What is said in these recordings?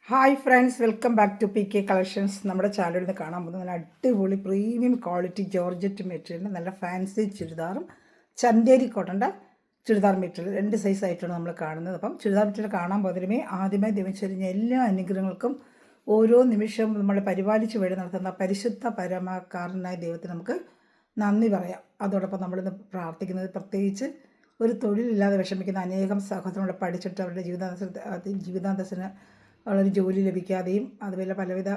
Hi friends, welcome back to PK collections. നമ്മുടെ ചാനലിൽ നിന്ന് കാണാൻ പോകുന്നത് നല്ല അടിപൊളി പ്രീമിയം ക്വാളിറ്റി ജോർജറ്റ് മെറ്റീരിയൽ, നല്ല ഫാൻസി ചുരിദാറും ചന്തേരി കോട്ടൻ്റെ ചുരിദാർ മെറ്റീരിയൽ രണ്ട് സൈസ് ആയിട്ടാണ് നമ്മൾ കാണുന്നത്. അപ്പം ചുരിദാർ മെറ്റീരിയൽ കാണാൻ പോകുന്നതിനുമേ ആദ്യമായി ദൈവം എല്ലാ അനുഗ്രഹങ്ങൾക്കും ഓരോ നിമിഷവും നമ്മൾ പരിപാലിച്ച് വഴി നടത്തുന്ന പരിശുദ്ധ പരമകാരനായ ദൈവത്തിന് നമുക്ക് നന്ദി പറയാം. അതോടൊപ്പം നമ്മളിന്ന് പ്രാർത്ഥിക്കുന്നത് പ്രത്യേകിച്ച് ഒരു തൊഴിലില്ലാതെ വിഷമിക്കുന്ന അനേകം സഹോദരങ്ങളെ പഠിച്ചിട്ട് അവരുടെ ജീവിതാന്തസ്സിന് വളരെ ജോലി ലഭിക്കാതെയും അതുപോലെ പലവിധ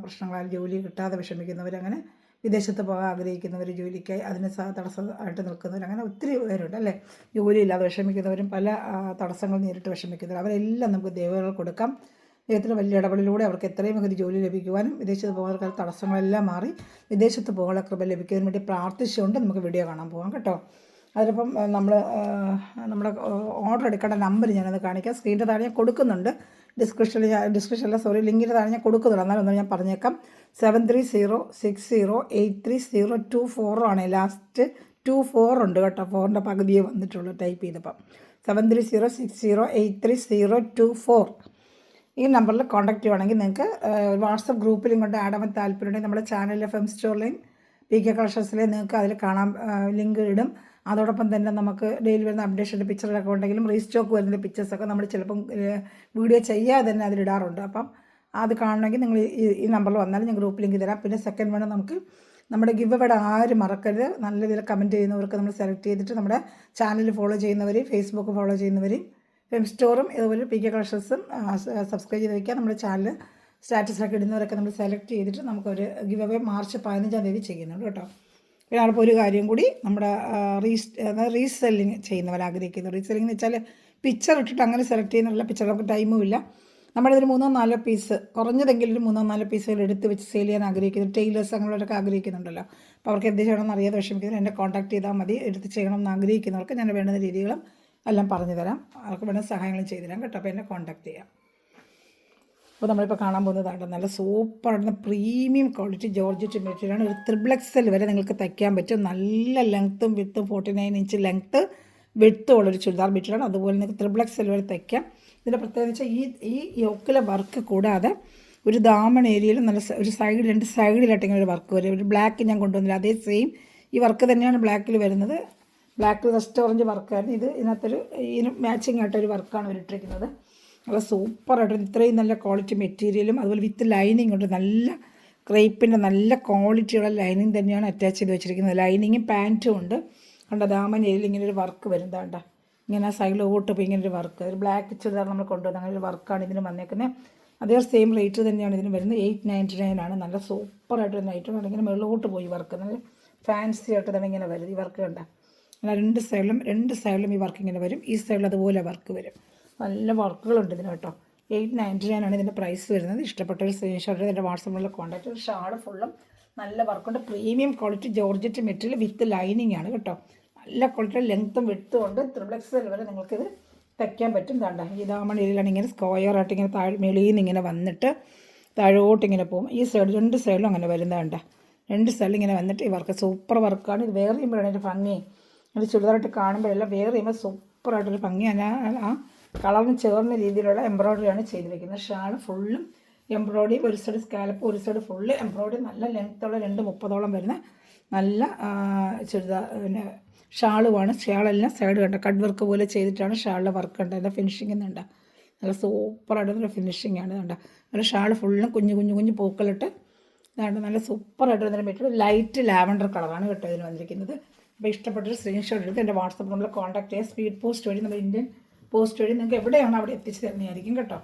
പ്രശ്നങ്ങളാൽ ജോലി കിട്ടാതെ വിഷമിക്കുന്നവരങ്ങനെ വിദേശത്ത് പോകാൻ ആഗ്രഹിക്കുന്നവർ, ജോലിക്കായി അതിന് തടസ്സമായിട്ട് നിൽക്കുന്നവർ, അങ്ങനെ ഒത്തിരി പേരുണ്ട് അല്ലേ. ജോലിയില്ലാതെ വിഷമിക്കുന്നവരും പല തടസ്സങ്ങൾ നേരിട്ട് വിഷമിക്കുന്നവർ, അവരെല്ലാം നമുക്ക് ദൈവങ്ങൾ കൊടുക്കാം. ദൈവത്തിന് വലിയ ഇടപെടലിലൂടെ അവർക്ക് എത്രയും മികച്ച ജോലി ലഭിക്കുവാനും വിദേശത്ത് പോകുന്ന തടസ്സങ്ങളെല്ലാം മാറി വിദേശത്ത് പോകാനുള്ള കൃപ ലഭിക്കുന്നതിന് വേണ്ടി പ്രാർത്ഥിച്ചുകൊണ്ട് നമുക്ക് വീഡിയോ കാണാൻ പോകാം കേട്ടോ. അതിലിപ്പം നമ്മുടെ ഓർഡർ എടുക്കേണ്ട നമ്പർ ഞാനത് കാണിക്കാം. സ്ക്രീനിൻ്റെ താഴെ ഞാൻ കൊടുക്കുന്നുണ്ട്, ലിങ്കിൻ്റെ താഴെ ഞാൻ കൊടുക്കുന്നുണ്ട്. എന്നാലും ഞാൻ പറഞ്ഞേക്കാം. 7306083024 ആണ് ലാസ്റ്റ്. 24 ഉണ്ട് കേട്ടോ, 4ൻ്റെ പകുതിയെ വന്നിട്ടുള്ളൂ ടൈപ്പ് ചെയ്തപ്പം. 7306083024 ഈ നമ്പറിൽ കോൺടാക്റ്റ് ചെയ്യുവാണെങ്കിൽ നിങ്ങൾക്ക് വാട്സപ്പ് ഗ്രൂപ്പിലും കൊണ്ട് ആഡ് ആവാൻ താല്പര്യമുണ്ടെങ്കിൽ നമ്മുടെ ചാനലിലെ ഫെം സ്റ്റോർ ലൈൻ PK കളക്ഷൻസിലെ നിങ്ങൾക്ക് അതിൽ കാണാൻ ലിങ്ക് ഇടും. അതോടൊപ്പം തന്നെ നമുക്ക് ഡെയിലി വരുന്ന അപ്ഡേഷൻ്റെ പിക്ചറൊക്കെ ഉണ്ടെങ്കിലും റീസ്റ്റോക്ക് വരുന്ന പിക്ചേഴ്സൊക്കെ നമ്മൾ ചിലപ്പം വീഡിയോ ചെയ്യാതെ തന്നെ അതിലിടാറുണ്ട്. അപ്പം അത് കാണണമെങ്കിൽ നിങ്ങൾ ഈ നമ്പറിൽ വന്നാലും ഞാൻ ഗ്രൂപ്പ് ലിങ്ക് തരാം. പിന്നെ സെക്കൻഡ് വേണം, നമുക്ക് നമ്മുടെ ഗിവ് അവയുടെ ആരും മറക്കരുത്. നല്ല രീതിയിൽ കമൻറ്റ് ചെയ്യുന്നവർക്ക് നമ്മൾ സെലക്ട് ചെയ്തിട്ട് നമ്മുടെ ചാനൽ ഫോളോ ചെയ്യുന്നവരെയും ഫേസ്ബുക്ക് ഫോളോ ചെയ്യുന്നവരെയും ഫെം സ്റ്റോറും ഇതുപോലെ PK കളക്ഷൻസും സബ്സ്ക്രൈബ് ചെയ്ത് വയ്ക്കുക. നമ്മുടെ ചാനൽ സ്റ്റാറ്റസിലൊക്കെ ഇടുന്നവരൊക്കെ നമ്മൾ സെലക്ട് ചെയ്തിട്ട് നമുക്കൊരു ഗിവ് അവേ മാർച്ച് 15-ാം തീയതി ചെയ്യുന്നുണ്ട് കേട്ടോ. പിന്നെ അവിടെ ഒരു കാര്യം കൂടി, നമ്മുടെ റീസെല്ലിങ് ചെയ്യുന്നവർ ആഗ്രഹിക്കുന്നു. റീസെല്ലിംഗ് എന്ന് വെച്ചാൽ പിക്ചർ ഇട്ടിട്ട് അങ്ങനെ സെലക്ട് ചെയ്യുന്നില്ല, പിക്ചർ നമുക്ക് ടൈമും ഇല്ല. നമ്മളിതൊരു 3-4 പീസ്, കുറഞ്ഞതെങ്കിലും ഒരു 3-4 പീസുകൾ എടുത്ത് വെച്ച് സെയിൽ ചെയ്യാൻ ആഗ്രഹിക്കുന്നു. ടൈലേഴ്സ് അങ്ങനെയുള്ളവരൊക്കെ ആഗ്രഹിക്കുന്നുണ്ടല്ലോ. അപ്പോൾ അവർക്ക് എന്ത് ചെയ്യണമെന്ന് അറിയാതെ വിഷമിക്കുന്നത് എന്നെ കോൺടാക്ട് ചെയ്താൽ മതി. എടുത്ത് ചെയ്യണമെന്ന് ആഗ്രഹിക്കുന്നവർക്ക് ഞാൻ വേണ്ടുന്ന രീതികളും എല്ലാം പറഞ്ഞു തരാം, അവർക്ക് വേണ്ട സഹായങ്ങളും ചെയ്തു തരാം കേട്ടോ. അപ്പോൾ എന്നെ കോൺടാക്ട് ചെയ്യാം. അപ്പോൾ നമ്മളിപ്പോൾ കാണാൻ പോകുന്നതാണ് നല്ല സൂപ്പറായിട്ടുള്ള പ്രീമിയം ക്വാളിറ്റി ജോർജറ്റ് മെറ്റീരിയലാണ്. ഒരു XXL വരെ നിങ്ങൾക്ക് തയ്ക്കാൻ പറ്റും. നല്ല ലെങ്ത്തും വിത്തും 49 ഇഞ്ച് ലെങ്ത്ത് വിത്തും ഉള്ളൊരു ചുരിദാർ മെറ്റീരിയലാണ്. അതുപോലെ നിങ്ങൾക്ക് XXL വരെ തയ്ക്കാം. ഇതിൻ്റെ പ്രത്യേകത വെച്ചാൽ ഈ യോക്കിലെ വർക്ക് കൂടാതെ ഒരു ദാമൺ ഏരിയയിൽ നല്ല ഒരു രണ്ട് സൈഡിലായിട്ട് ഇങ്ങനെ ഒരു വർക്ക് വരും. ഒരു ബ്ലാക്ക് ഞാൻ കൊണ്ടുവന്നില്ല, അതേ സെയിം ഈ വർക്ക് തന്നെയാണ് ബ്ലാക്കിൽ വരുന്നത്. ബ്ലാക്കിൽ ജസ്റ്റ് ഓറഞ്ച് വർക്കായിരുന്നു. ഇതിനകത്തൊരു മാച്ചിങ് ആയിട്ടൊരു വർക്കാണ് ഇട്ടിരിക്കുന്നത്. നല്ല സൂപ്പറായിട്ട് ഇത്രയും നല്ല ക്വാളിറ്റി മെറ്റീരിയലും അതുപോലെ വിത്ത് ലൈനിങ് ഉണ്ട്. നല്ല ക്രേപ്പിൻ്റെ നല്ല ക്വാളിറ്റിയുള്ള ലൈനിങ് തന്നെയാണ് അറ്റാച്ച് ചെയ്ത് വെച്ചിരിക്കുന്നത്. ലൈനിങ്ങും പാൻറ്റും ഉണ്ട്. കണ്ട ദാമൻ ഏരിയയിൽ ഇങ്ങനെ ഒരു വർക്ക് വരുന്നതാണ്ട, ഇങ്ങനെ സൈഡിലോട്ട് ഇപ്പോൾ ഇങ്ങനെ ഒരു വർക്ക്, ഒരു ബ്ലാക്ക് ചുരിദാർ നമ്മൾ കൊണ്ടുവന്നത് അങ്ങനെ ഒരു വർക്കാണ് ഇതിന് വന്നേക്കുന്നത്. അതേ സെയിം റേറ്റ് തന്നെയാണ് ഇതിന് വരുന്നത്. 899 ആണ്. നല്ല സൂപ്പറായിട്ട് തന്നെ ഐറ്റം. ഇങ്ങനെ മുകളിലോട്ട് പോയി വർക്ക്, നല്ല ഫാൻസി ആയിട്ട് തന്നെ ഇങ്ങനെ വരും ഈ വർക്ക്. കണ്ട അങ്ങനെ രണ്ട് സൈഡിലും ഈ വർക്ക് ഇങ്ങനെ വരും. ഈ സൈഡിൽ അതുപോലെ വർക്ക് വരും. നല്ല വർക്കുകളുണ്ട് ഇതിന് കേട്ടോ. 899 ആണ് ഇതിൻ്റെ പ്രൈസ് വരുന്നത്. ഇഷ്ടപ്പെട്ട ഒരു സ്ക്രീൻഷോട്ട് എൻ്റെ വാട്സപ്പിലുള്ള കോൺടാക്റ്റ്. ഒരു ഷാൾ ഫുള്ളും നല്ല വർക്കുണ്ട്. Premium quality georgette material with lining ആണ് കേട്ടോ. നല്ല ക്വാളിറ്റി ലെങ്ത്തും വിട്ടും ഉണ്ട്. XXL വരെ നിങ്ങൾക്കിത് തയ്ക്കാൻ പറ്റും. വേണ്ട ഈ ദാമൺ ഏരിയയിലാണ് ഇങ്ങനെ സ്ക്വയറായിട്ട് ഇങ്ങനെ മേളിൽ നിന്ന് ഇങ്ങനെ വന്നിട്ട് താഴോട്ട് ഇങ്ങനെ പോകും. ഈ സൈഡ് രണ്ട് സൈഡിലും അങ്ങനെ വരുന്നതാണ്ട. രണ്ട് സൈഡിൽ ഇങ്ങനെ വന്നിട്ട് ഈ വർക്ക് സൂപ്പർ വർക്കാണ്. ഇത് വെയർ ചെയ്യുമ്പോഴാണ് ഒരു ഭംഗി. അത് ചുരിദാറായിട്ട് കാണുമ്പോഴെല്ലാം വെയർ ചെയ്യുമ്പോൾ സൂപ്പറായിട്ടൊരു ഭംഗി. ആ കളറിന് ചേർന്ന രീതിയിലുള്ള എംബ്രോയ്ഡറിയാണ് ചെയ്തിരിക്കുന്നത്. ഷാൾ ഫുള്ളും എംബ്രോയ്ഡറി, ഒരു സൈഡ് സ്കാലപ്പ്, ഒരു സൈഡ് ഫുള്ള് എംബ്രോയ്ഡറി. നല്ല ലെങ്ത്തുള്ള 230 വരുന്ന നല്ല ചുരിദാർ പിന്നെ ഷാളുമാണ്. ഷാളെല്ലാം സൈഡ് കണ്ട കട്ട് വർക്ക് പോലെ ചെയ്തിട്ടാണ് ഷാളിലെ വർക്ക് ഉണ്ട്. അതിൻ്റെ ഫിനിഷിംഗ് എന്നുണ്ട് നല്ല സൂപ്പറായിട്ടുള്ള ഫിനിഷിംഗ് ആണ്. കണ്ട നല്ല ഷാൾ ഫുള്ളും കുഞ്ഞു പൂക്കളിട്ട് ഇതാണ്ട് നല്ല സൂപ്പറായിട്ട് വന്നിട്ട് പറ്റും. ലൈറ്റ് ലാവൻഡർ കളറാണ് കേട്ടോ ഇതിന് വന്നിരിക്കുന്നത്. അപ്പോൾ ഇഷ്ടപ്പെട്ടൊരു സ്ക്രീൻഷോട്ട് എടുത്ത് എൻ്റെ വാട്സപ്പ് നമ്മൾ കോൺടാക്ട് ചെയ്യുക. സ്പീഡ് പോസ്റ്റ് വഴി, നമ്മുടെ ഇന്ത്യൻ പോസ്റ്റ് വഴി നിങ്ങൾക്ക് എവിടെയാണോ അവിടെ എത്തിച്ച് തരുന്നതായിരിക്കും കേട്ടോ.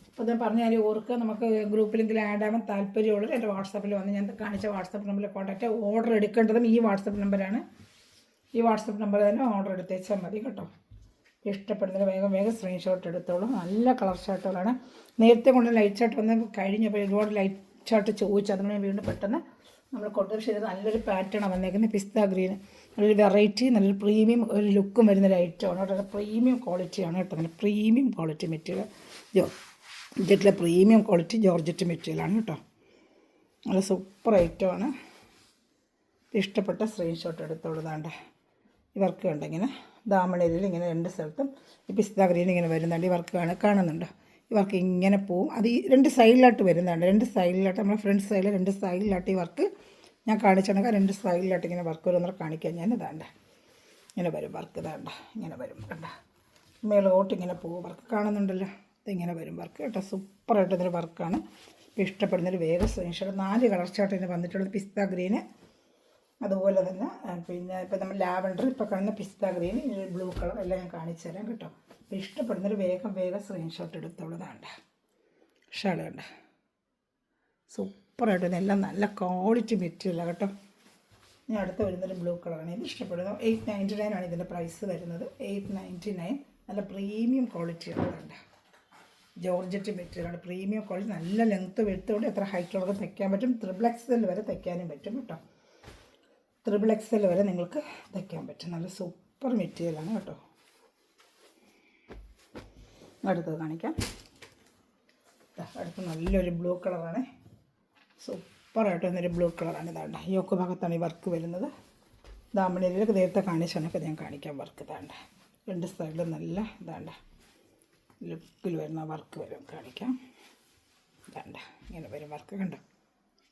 അപ്പോൾ ഞാൻ പറഞ്ഞാൽ ഓർക്കുക, നമുക്ക് ഗ്രൂപ്പിലെങ്കിലും ആഡ് ആവാൻ താല്പര്യമുള്ളത് എൻ്റെ വാട്സപ്പിൽ വന്ന് ഞാൻ കാണിച്ച വാട്സപ്പ് നമ്പറിൽ കോൺടാക്ട് ചെയ്യുക. ഓർഡർ എടുക്കേണ്ടതും ഈ വാട്സപ്പ് നമ്പറാണ്. ഈ വാട്സപ്പ് നമ്പർ തന്നെ ഓർഡർ എടുത്തേച്ചാൽ മതി കേട്ടോ. ഇഷ്ടപ്പെടുന്നതിന് വേഗം സ്ക്രീൻഷോട്ട് എടുത്തോളൂ. നല്ല കളർ ഷർട്ടുകളാണ്. നേരത്തെ കൊണ്ട് ലൈറ്റ് ഷർട്ട് വന്ന് കഴിഞ്ഞപ്പോൾ ഒരുപാട് ലൈറ്റ് ഷർട്ട് ചോദിച്ചു. അതുകൊണ്ട് ഞാൻ വീണ്ടും പെട്ടെന്ന് നമ്മൾ കൊണ്ടുവരും ചെയ്ത് നല്ലൊരു പാറ്റേണാണ് വന്നേക്കുന്നത്. പിസ്ത ഗ്രീൻ, നല്ലൊരു വെറൈറ്റി, നല്ലൊരു പ്രീമിയം ഒരു ലുക്കും വരുന്നൊരു ഐറ്റമാണ് കേട്ടോ. പ്രീമിയം ക്വാളിറ്റിയാണ് കേട്ടോ. നല്ല പ്രീമിയം ക്വാളിറ്റി മെറ്റീരിയൽ ജോർജറ്റിലെ പ്രീമിയം ക്വാളിറ്റി ജോർജറ്റ് മെറ്റീരിയലാണ് കേട്ടോ. നല്ല സൂപ്പർ ഐറ്റമാണ്. ഇഷ്ടപ്പെട്ട സ്ക്രീൻഷോട്ട് എടുത്തോളതാണ്ട്. ഈ വർക്ക് കണ്ടിങ്ങനെ ദാമണേരിയിൽ ഇങ്ങനെ രണ്ട് സ്ഥലത്തും ഈ പിസ്ത ഗ്രീൻ ഇങ്ങനെ വരുന്നുണ്ട്. ഈ വർക്ക് കാണുന്നുണ്ട്. ഈ വർക്ക് ഇങ്ങനെ പോവും. അത് ഈ 2 സൈഡിലായിട്ട് വരുന്നതാണ്. 2 സൈഡിലായിട്ട് നമ്മുടെ ഫ്രണ്ട് സൈഡിൽ 2 സൈഡിലായിട്ട് ഈ വർക്ക് ഞാൻ കാണിച്ചിട്ടുണ്ടെങ്കിൽ 2 സൈഡിലായിട്ട് ഇങ്ങനെ വർക്ക് വരുന്നവർ കാണിക്കാൻ ഞാൻ ഇതാണ്ട് ഇങ്ങനെ വരും വർക്ക് ഇതാണ്ട ഇങ്ങനെ വരും കണ്ട മേലോട്ട് ഇങ്ങനെ പോകും വർക്ക് കാണുന്നുണ്ടല്ലോ. ഇതിങ്ങനെ വരും വർക്ക് കേട്ടോ. സൂപ്പറായിട്ട് ഇതിൻ്റെ വർക്കാണ്. ഇഷ്ടപ്പെടുന്നൊരു വേഗം സ്ക്രീൻഷോട്ട്. 4 കളർ ചാർട്ട് ഇതിന് വന്നിട്ടുള്ളത്. പിസ്ത ഗ്രീന്, അതുപോലെ തന്നെ പിന്നെ ഇപ്പോൾ നമ്മൾ ലാവൻഡർ, ഇപ്പോൾ കാണുന്ന പിസ്ത ഗ്രീൻ, ബ്ലൂ കളർ എല്ലാം ഞാൻ കാണിച്ചു തരാം കേട്ടോ. അപ്പോൾ ഇഷ്ടപ്പെടുന്നൊരു വേഗം സ്ക്രീൻഷോട്ട് എടുത്തോളതാണ്ട. ഷാള് കണ്ട സൂപ്പറായിട്ട് ഇതെല്ലാം നല്ല ക്വാളിറ്റി മെറ്റീരിയലാണ് കേട്ടോ. ഇനി അടുത്ത് വരുന്നൊരു ബ്ലൂ കളറാണ്. ഇത് ഇഷ്ടപ്പെടുന്നത്. 899 ആണ് ഇതിൻ്റെ പ്രൈസ് വരുന്നത്. 899. നല്ല പ്രീമിയം ക്വാളിറ്റിയാണ് വേണ്ട. ജോർജറ്റ് മെറ്റീരിയലാണ്. Premium quality. നല്ല ലെങ്ത്ത് വെടുത്തോടെ എത്ര ഹൈറ്റുള്ളത് തയ്ക്കാൻ പറ്റും. XXL വരെ തയ്ക്കാനും പറ്റും കേട്ടോ. XXL വരെ നിങ്ങൾക്ക് തയ്ക്കാൻ പറ്റും. നല്ല സൂപ്പർ മെറ്റീരിയലാണ് കേട്ടോ. അടുത്തത് കാണിക്കാം. അടുത്ത് നല്ലൊരു ബ്ലൂ കളറാണ്. സൂപ്പറായിട്ട് വന്നൊരു ബ്ലൂ കളറാണ്. ഇതാണ്ട യോക്ക് ഭാഗത്താണ് ഈ വർക്ക് വരുന്നത്. ദാമണിയിലേക്ക് നേരത്തെ കാണിച്ചാണൊക്കെ ഞാൻ കാണിക്കാം വർക്ക്. ഇതാണ്ട 2 സൈഡിലും നല്ല ഇതാണ്ട ലുക്കിൽ വരുന്ന വർക്ക് വരും കാണിക്കാം. ഇതാണ്ട ഇങ്ങനെ വരും വർക്ക് കണ്ടോ.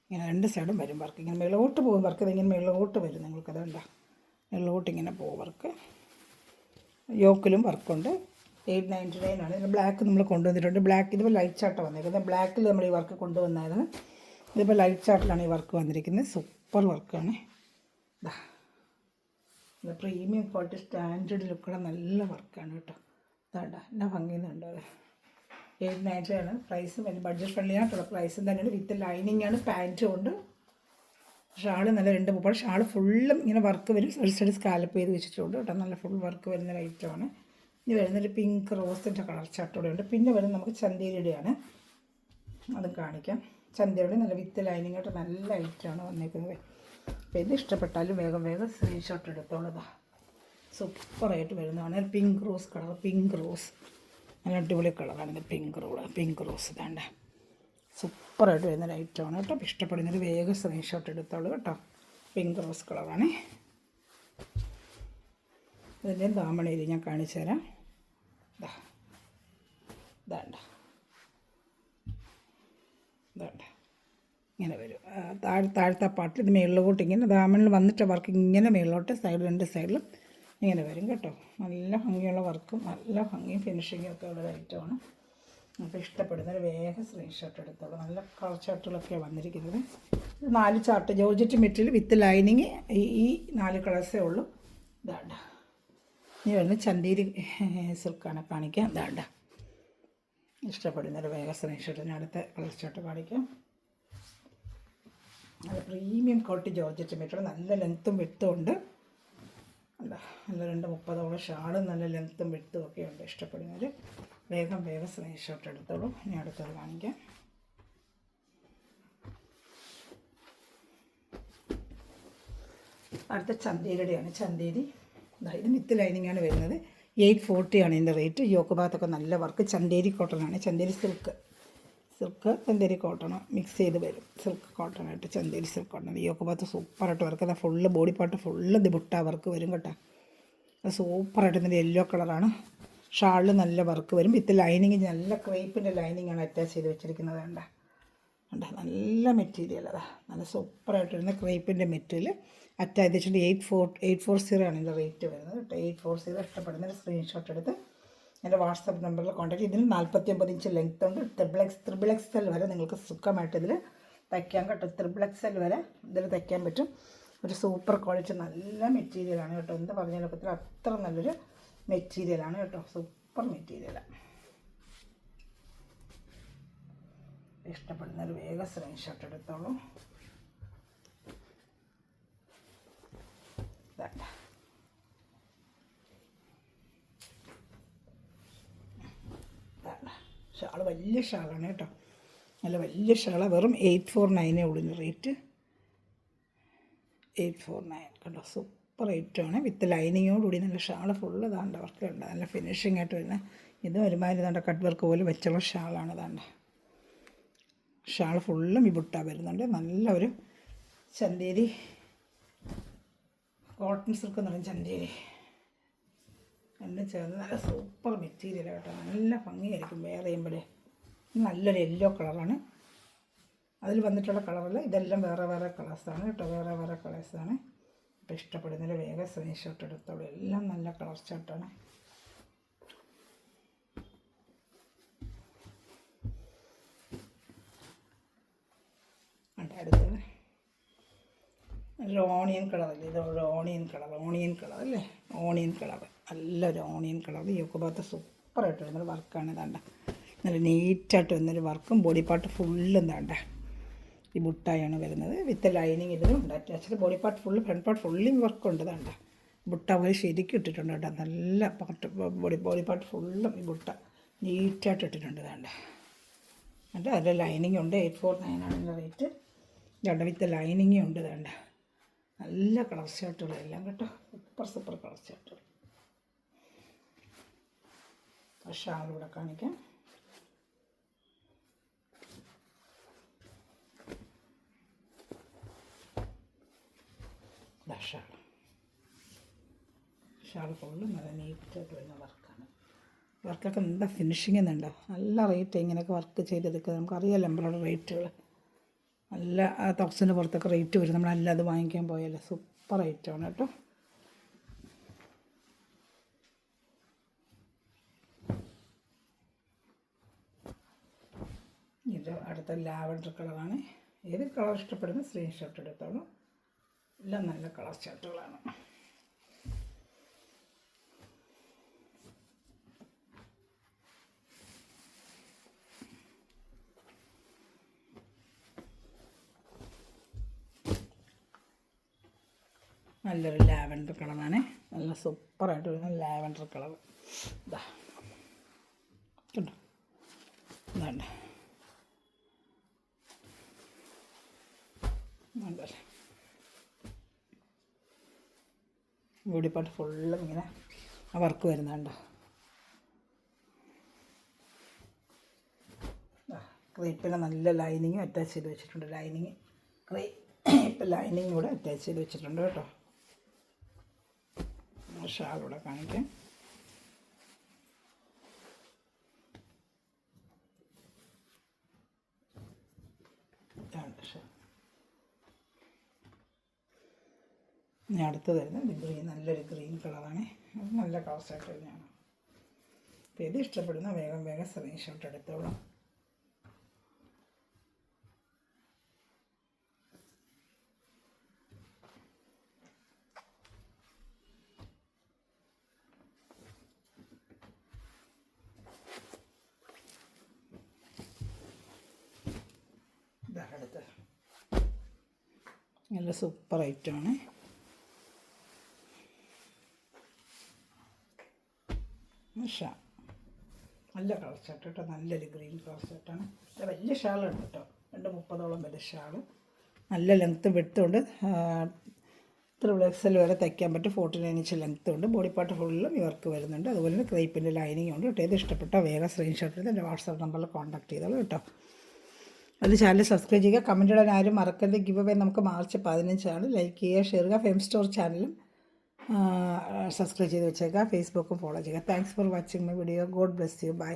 ഇങ്ങനെ 2 സൈഡും വരും വർക്ക്. ഇങ്ങനെ മേളോട്ട് പോകും വർക്ക്. ഇതിങ്ങനെ മേളോട്ട് വരും നിങ്ങൾക്ക്. അതുകൊണ്ടാ മേളോട്ട് ഇങ്ങനെ പോകും വർക്ക്. യോക്കിലും വർക്കുണ്ട്. 899 ആണ്. ഇതിന് ബ്ലാക്ക് നമ്മൾ കൊണ്ടുവന്നിട്ടുണ്ട്. ബ്ലാക്ക് ഇതിപ്പോൾ ലൈറ്റ് ചാർട്ട് വന്നിരിക്കുന്നത്. ബ്ലാക്കിൽ നമ്മൾ ഈ വർക്ക് കൊണ്ടുവന്നായിരുന്നു. ഇതിപ്പോൾ ലൈറ്റ് ചാർട്ടിലാണ് ഈ വർക്ക് വന്നിരിക്കുന്നത്. സൂപ്പർ വർക്കാണ്. ഇതാ ഇത് പ്രീമിയം ക്വാളിറ്റി സ്റ്റാൻഡേർഡ് ലുക്കുള്ള നല്ല വർക്കാണ് കേട്ടോ. ഇതാണ്ട എന്നാ ഭംഗിയുന്നുണ്ടോ. 899 ആണ് പ്രൈസ്. വലിയ ബഡ്ജറ്റ് ഫ്രണ്ട്ലി ആയിട്ടുള്ള പ്രൈസും തന്നെയാണ്. വിത്ത് ലൈനിങ് ആണ്. പാൻറ്റും ഉണ്ട്. ഷാള് നല്ല 2 പൂപ്പാട്. ഷാള് ഫുള്ളും ഇങ്ങനെ വർക്ക് വരും. ഒരു സൈഡ് സ്കാലപ്പ് ചെയ്ത് വെച്ചിട്ടുണ്ട് കേട്ടോ. നല്ല ഫുൾ വർക്ക് വരുന്ന ഒരു ഐറ്റമാണ്. ഇനി വരുന്നൊരു പിങ്ക് റോസിൻ്റെ കളർ ചാർട്ടോടെ ഉണ്ട്. പിന്നെ വരുന്നത് നമുക്ക് ചന്തേരിയുടെയാണ്. അതും കാണിക്കാം. ചന്തയുടെ നല്ല വിത്ത് ലൈനിങ് ആയിട്ട് നല്ല ഐറ്റമാണ് വന്നേക്കുന്നത്. അപ്പോൾ ഇത് ഇഷ്ടപ്പെട്ടാലും വേഗം സ്ക്രീൻഷോട്ട് എടുത്തോളതാ. സൂപ്പറായിട്ട് വരുന്നതാണ്. Pink rose colour. Pink rose നല്ല അടിപൊളി കളറാണ്. പിങ്ക് റോസ് ഇതാണ്ട സൂപ്പറായിട്ട് വരുന്നൊരു ഐറ്റമാണ് കേട്ടോ. ഇഷ്ടപ്പെടുന്നൊരു വേഗം സ്ക്രീൻഷോട്ട് എടുത്തോളൂ കേട്ടോ. പിങ്ക് റോസ് കളറാണ്. ഇതിൻ്റെയും ദാമണിയിൽ ഞാൻ കാണിച്ചു തരാം. ഇതാണ്ട ഇങ്ങനെ വരും. താഴത്തെ പാട്ടിൽ ഇത് മേളിലോട്ട് ഇങ്ങനെ ദാമണിൽ വന്നിട്ട് വർക്ക് ഇങ്ങനെ മേളിലോട്ട് 2 സൈഡിലും ഇങ്ങനെ വരും കേട്ടോ. നല്ല ഭംഗിയുള്ള വർക്കും നല്ല ഭംഗിയും ഫിനിഷിങ്ങും ഒക്കെ ഉള്ള ഐറ്റമാണ്. അപ്പോൾ ഇഷ്ടപ്പെടുന്നൊരു വേഗം സ്ക്രീൻഷോട്ട് എടുത്തോളൂ. നല്ല കളർ ചാർട്ടുകളൊക്കെയാണ് വന്നിരിക്കുന്നത്. 4 chart georgette material with lining. ഈ 4 കളേഴ്സേ ഉള്ളൂ. ഇതാണ്ട ഇനി വരുന്നത് ചന്തേരി സിൽക്കാണ് കാണിക്കാം. ഇതാണ്ട ഇഷ്ടപ്പെടുന്നൊരു വേഗം സ്ക്രീൻഷോട്ട്. അടുത്ത കളർ ചാർട്ട് കാണിക്കാം. അത് പ്രീമിയം ക്വാളിറ്റി ജോർജറ്റ് മെറ്റീരിയൽ. നല്ല ലെങ്ത്തും വിട്ടും ഉണ്ട്. അല്ല നല്ല 230 ഷാളും നല്ല ലെങ്ത്തും വിട്ടും ഒക്കെ ഉണ്ട്. ഇഷ്ടപ്പെടുന്നവർ വേഗം സ്ക്രീൻഷോട്ട് എടുത്തോളൂ. ഇനി അടുത്തത് കാണിക്കാം. അടുത്ത ചന്തേരിയുടെയാണ്. ചന്തേരി ഇത് വിത്ത് ലൈനിങ്ങാണ് വരുന്നത്. 840 ആണ് ഇതിൻ്റെ റേറ്റ്. യോക്ക് ഭാഗത്തൊക്കെ നല്ല വർക്ക്. ചന്തേരി കോട്ടണാണ്. Chanderi silk Chanderi cotton mix ചെയ്ത് വരും. സിൽക്ക് കോട്ടണായിട്ട് ചന്തേരി സിൽക്ക് കോട്ടൺ. യോക്ക് ഭാഗത്ത് സൂപ്പറായിട്ട് വർക്ക്. അത് ഫുള്ള് ബോഡി പാർട്ട് ഫുള്ള് ദിബുട്ട വർക്ക് വരും കേട്ടോ. അത് സൂപ്പറായിട്ട് ഇതിൻ്റെ യെല്ലോ കളറാണ്. ഷാളിൽ നല്ല വർക്ക് വരും. വിത്ത് ലൈനിങ് നല്ല ക്രേപ്പിൻ്റെ ലൈനിങ്ങാണ് അറ്റാച്ച് ചെയ്ത് വെച്ചിരിക്കുന്നത്. വേണ്ട നല്ല മെറ്റീരിയൽ. അതാ നല്ല സൂപ്പറായിട്ട് വരുന്ന ക്രേപ്പിൻ്റെ മെറ്റീരിയൽ അറ്റാച്ച് വെച്ചിട്ട് 840 ആണ് ഇതിൻ്റെ റേറ്റ് വരുന്നത് കേട്ടോ. 840 ഇഷ്ടപ്പെടുന്ന സ്ക്രീൻഷോട്ട് എടുത്ത് എൻ്റെ വാട്സപ്പ് നമ്പറിൽ കോൺടാക്ട്. ഇതിൽ 49 ഇഞ്ച് ലെങ്ത് ഉണ്ട്. XXL വരെ നിങ്ങൾക്ക് സുഖമായിട്ട് ഇതിൽ തയ്ക്കാൻ കേട്ടോ. XXL വരെ ഇതിൽ തയ്ക്കാൻ പറ്റും. ഒരു സൂപ്പർ ക്വാളിറ്റി നല്ല മെറ്റീരിയലാണ് കേട്ടോ. എന്ത് പറഞ്ഞാലും പറ്റില്ല, അത്ര നല്ലൊരു മെറ്റീരിയലാണ് കേട്ടോ. സൂപ്പർ മെറ്റീരിയലാണ്. ഇഷ്ടപ്പെടുന്നൊരു വേഗം സ്ക്രീൻഷോട്ട് എടുത്തോളൂ. ഷാള് വലിയ ഷാളാണ് കേട്ടോ. നല്ല വലിയ ഷാളാണ്. വെറും 849 ഉള്ളൂ റേറ്റ്. 849 കണ്ടോ. സൂപ്പർ ഐറ്റമാണ്. വിത്ത് ലൈനിങ്ങോടുകൂടി നല്ല ഷാള് ഫുള്ള് ഇതാണ്ട് വർക്ക് ഉണ്ട്. നല്ല ഫിനിഷിംഗ് ആയിട്ട് വരുന്ന ഇത് ഒരുമാതിരി ഇതാണ്ട് കട്ട് വർക്ക് പോലെ വെച്ചുള്ള ഷാളാണ്. ഇതാണ്ട് ഷാൾ ഫുള്ളും ഈ ബുട്ട വരുന്നുണ്ട്. നല്ല ഒരു ചന്തേരി കോട്ടൺ സിൽക്ക് എന്ന് പറയും. ചന്തേരി എല്ലാം ചേർന്ന് നല്ല സൂപ്പർ മെറ്റീരിയൽ കേട്ടോ. നല്ല ഭംഗിയായിരിക്കും വെയർ ചെയ്യുമ്പോഴേ. നല്ലൊരു യെല്ലോ കളറാണ്. അതിൽ വന്നിട്ടുള്ള കളറിൽ ഇതെല്ലാം വേറെ വേറെ കളേഴ്സാണ് കേട്ടോ, വേറെ വേറെ കളേഴ്സാണ്. അപ്പോൾ ഇഷ്ടപ്പെടുന്നതിൽ വേഗം സ്ക്രീൻഷോട്ട് എടുത്തോളൂ. എല്ലാം നല്ല കളർ ചാർട്ടാണ്. അടുത്തത് ഒരു ഓണിയൻ കളറല്ലേ, ഇത് ഒരു ഓണിയൻ കളർ അല്ലേ, ഓണിയൻ കളർ, നല്ലൊരു ഓണിയൻ കളർ. യോക്ക് ഭാഗത്ത് സൂപ്പറായിട്ട് വരുന്നൊരു വർക്കാണ്. ഇതാണ്ട നല്ല നീറ്റായിട്ട് വരുന്നൊരു വർക്കും ബോഡി പാർട്ട് ഫുള്ളും ഇതാണ്ട ഈ ബുട്ടായാണ് വരുന്നത്. വിത്ത് ലൈനിങ് ഇതിലുണ്ട് attached. Body part full front part ഫുള്ളും വർക്കുണ്ട്. ഇതാണ്ട ബുട്ട പോലെ ശരിക്കും ഇട്ടിട്ടുണ്ട് കേട്ടോ. നല്ല പാർട്ട് ബോഡി പാർട്ട് ഫുള്ളും ഈ ബുട്ട നീറ്റായിട്ട് ഇട്ടിട്ടുണ്ട്. ഇതാണ്ട എന്നിട്ട് അതിൽ ലൈനിങ് ഉണ്ട്. 849 ആണ് ഇതിൻ്റെ റേറ്റ്. ഇതാണ്ട വിത്ത് ലൈനിങ് ഉണ്ട്. ഇതാണ്ട നല്ല കളർ ഷർട്ടുകളെല്ലാം കേട്ടോ, സൂപ്പർ കളർ ഷർട്ടുകൾ. ഷാളിവിടെ കാണിക്കാം. ഷാൾ ഫുള്ള് നല്ല നീറ്റായിട്ട് വരുന്ന വർക്കാണ്. വർക്കൊക്കെ എന്താ ഫിനിഷിങ് എന്നുണ്ടോ, നല്ല റേറ്റ് ഇങ്ങനെയൊക്കെ വർക്ക് ചെയ്തെടുക്കുക. നമുക്കറിയാമല്ലോ എംബ്രോയ്ഡറി റേറ്റുകൾ നല്ല 1000 പുറത്തൊക്കെ റേറ്റ് വരും. നമ്മളല്ലാതെ വാങ്ങിക്കാൻ പോയാലോ, സൂപ്പർ റേറ്റാണ് കേട്ടോ. ഇത് അടുത്ത ലാവൻഡർ കളറാണ്. ഏത് കളർ ഇഷ്ടപ്പെടുന്ന സ്ക്രീൻഷോട്ട് എടുത്തോളൂ. എല്ലാം നല്ല കളർ ഷർട്ടുകളാണ്. നല്ലൊരു ലാവൻഡർ കളറാണ്. നല്ല സൂപ്പറായിട്ട് വരുന്ന ലാവൻഡർ കളർ. ഇതാ കണ്ടോ, ഇതാണ്ട് ഉണ്ടല്ലേ. ബോഡി പാർട്ട് ഫുള്ളും ഇങ്ങനെ ആ വർക്ക് വരുന്നുണ്ടോ. ക്രീപ്പിന് നല്ല ലൈനിങ്ങും അറ്റാച്ച് ചെയ്ത് വെച്ചിട്ടുണ്ട്. ലൈനിങ് ക്രീപ്പ് ലൈനിങ് കൂടെ അറ്റാച്ച് ചെയ്ത് വെച്ചിട്ടുണ്ട് കേട്ടോ. ഷാളിവിടെ കാണിക്കാം. ഷാൾ ഇനി അടുത്ത് വരുന്നത് ഗ്രീൻ, നല്ലൊരു ഗ്രീൻ കളറാണ്. അത് നല്ല കളർ ഷർട്ട് തന്നെയാണ്. അപ്പോൾ ഇത് ഇഷ്ടപ്പെടുന്ന വേഗം സ്ക്രീൻഷോട്ട് എടുത്തോളാം. അടുത്ത് നല്ല സൂപ്പർ ഐറ്റമാണ്. നല്ല കളർ ഷർട്ട് കേട്ടോ, നല്ലൊരു ഗ്രീൻ കളർ ഷർട്ടാണ്. വലിയ ഷാളുണ്ട് കേട്ടോ, 230ഓളം വരെ ഷാള്. നല്ല ലെങ്ത്ത് വെട്ടുകൊണ്ട് XL വരെ തയ്ക്കാൻ പറ്റും. 49 ഇഞ്ച് ലെങ്ത്ത് ഉണ്ട്. ബോഡി പാർട്ട് ഫുള്ളും ഇവർക്ക് വരുന്നുണ്ട്. അതുപോലെ തന്നെ ക്രേപ്പിൻ്റെ ലൈനിങ് ഉണ്ട് കേട്ടോ. ഇത് ഇഷ്ടപ്പെട്ടാൽ വേഗം സ്ക്രീൻഷോട്ട് എടുത്ത് എൻ്റെ വാട്സാപ്പ് നമ്പറിൽ കോൺടാക്ട് ചെയ്തോളൂ കേട്ടോ. അത് ചാനൽ സബ്സ്ക്രൈബ് ചെയ്യുക, കമൻറ്റ് ഇടാൻ ആരും മറക്കരുത്. ഗിവ് അവേ നമുക്ക് മാർച്ച് 15 ലൈക്ക് ചെയ്യുക, ഷെയർ ചെയ്യുക. ഫെം സ്റ്റോർ ചാനലും സബ്സ്ക്രൈബ് ചെയ്ത് വെച്ചേക്കുക. ഫേസ്ബുക്കും ഫോളോ ചെയ്യുക. Thanks for watching my video. God bless you. By.